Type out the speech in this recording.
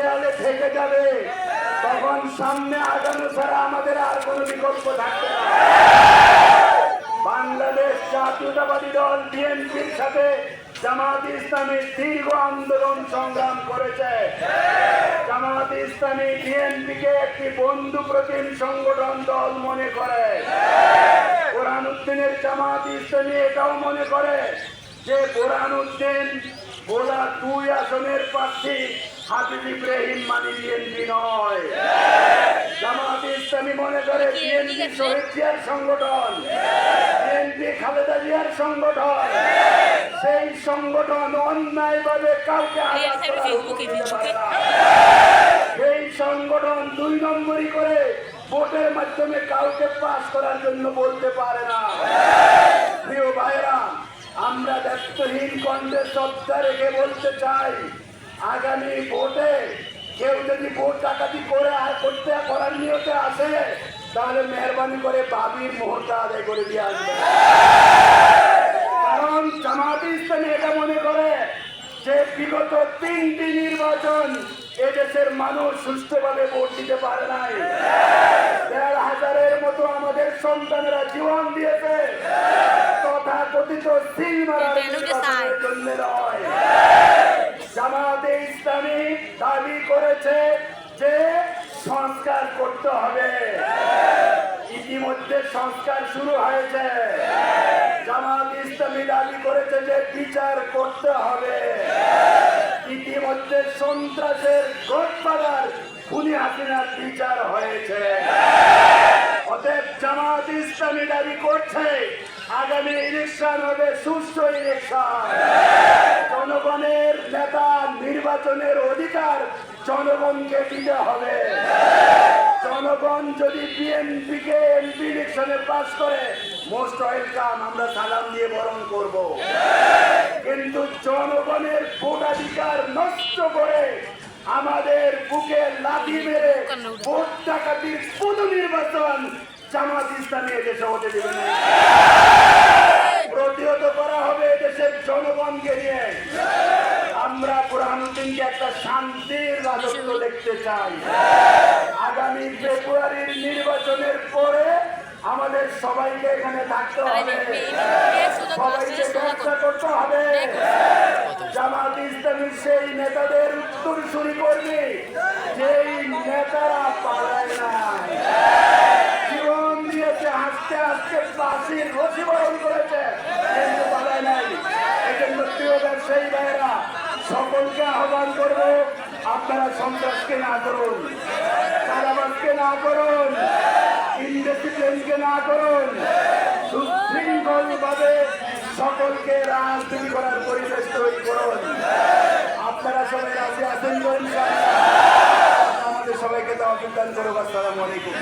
দেয়ালে থেকে যাবে, তখন সামনে আগানো ছাড়া আমাদের আর কোনো বিকল্প থাকবে না। বাংলাদেশ জাতীয়তাবাদী দল বিএনপির সাথে জামাত ইসলামী দীর্ঘ আন্দোলন সংগ্রাম করেছে। জামাত ইসলামী বিএনপিকে একটি বন্ধু প্রতিম সংগঠন দল মনে করে। বোরহানউদ্দিনের জামাত ইসলামী এটাও মনে করে যে বোরহানউদ্দিন ভোলা 2 আসনের প্রার্থী হাফিজ ইব্রাহিম মানি বিএনপি নয়। জামাত ইসলামী মনে করে বিএনপি শহীদ জিয়ার সংগঠন, বিএনপি খালেদা জিয়ার সংগঠন। সেই সংগঠন অন্যায়ভাবে কাউকে আঘাত করার হুকুম দিতে পারে না। সেই সংগঠন 2 নম্বরই করে ভোটের মাধ্যমে কাউকে পাস করার জন্য বলতে পারে না। প্রিয় ভাইরা, আমরা দায়িত্বহীন কণ্ঠে শ্রদ্ধা রেখে বলতে চাই, আগামী ভোটে কেউ যদি ভোট ডাকাতি করে আর করার নিয়তে আসে, তাহলে মেহরবানি করে বাবির মোহরটা আদায় করে দিয়ে আসবে। কারণ জামাত ইসলামী এটা মনে করে যে বিগত 3টি নির্বাচন এদেশের মানুষ সুষ্ঠুভাবে ভোট দিতে পারে নাই। 1,500-এর মতো আমাদের সন্তানেরা জীবন দিয়েছে তথাকথিত সিলমারার নির্বাচনের জন্য নয়। জামাতে ইসলামী দাবি করেছে যে সংস্কার করতে হবে। ইতিমধ্যে সংস্কার শুরু হয়েছে। জামাত ইসলামী দাবি করেছে যে বিচার করতে হবে। ইতিমধ্যে সন্ত্রাসের গডফাদার খুনি হাসিনার বিচার হয়েছে। অতএব জামাত ইসলামী দাবি করছে আগামী ইলেকশন হবে সুষ্ঠু ইলেকশন। জনগণের নেতা নির্বাচনের অধিকার জনগণকে দিতে হবে। জনগণ যদি বিএনপিকে এমপি ইলেকশনে পাস করে, মোস্ট ওয়েলকাম, আমরা সালাম দিয়ে বরণ করব। কিন্তু জনগণের ভোটাধিকার নষ্ট করে আমাদের বুকে লাথি মেরে ভোট ডাকাতির পুনঃ নির্বাচন জামাত ইসলামী এদেশে হতে দেবে না। প্রতিহত করা হবে দেশের জনগণকে নিয়ে। আমরা বোরহানউদ্দিনকে একটা শান্তির রাজত্ব দেখতে চাই। আগামী ফেব্রুয়ারির নির্বাচনের পরে আমাদের সবাইকে এখানে থাকতে হবে, সবাইকে ব্যবসা করতে হবে। জামাত ইসলামীর সেই নেতাদের উত্তরসূরি কর্মী, যেই নেতারা পালায় না, জীবন দিয়েছে, হাসতে হাসতে ফাঁসির রশি বরণ করেছে, কিন্তু পালায় নাই। এজন্য প্রিয় ব্যবসায়ী ভাইয়েরা, সকলকে আহ্বান করবো, আপনারা সন্ত্রাসকে না করুন, চাঁদাবাজকে না করুন, ইনডিসিপ্লিনকে না করুন, সুশৃঙ্খল ভাবে সকলকে রাজনীতি করার পরিবেশ তৈরি করুন। আপনারা সবাই রাজি আছেন তো? আমাদের সবাইকে তো অভিজ্ঞান করুক। আসসালামু আলাইকুম।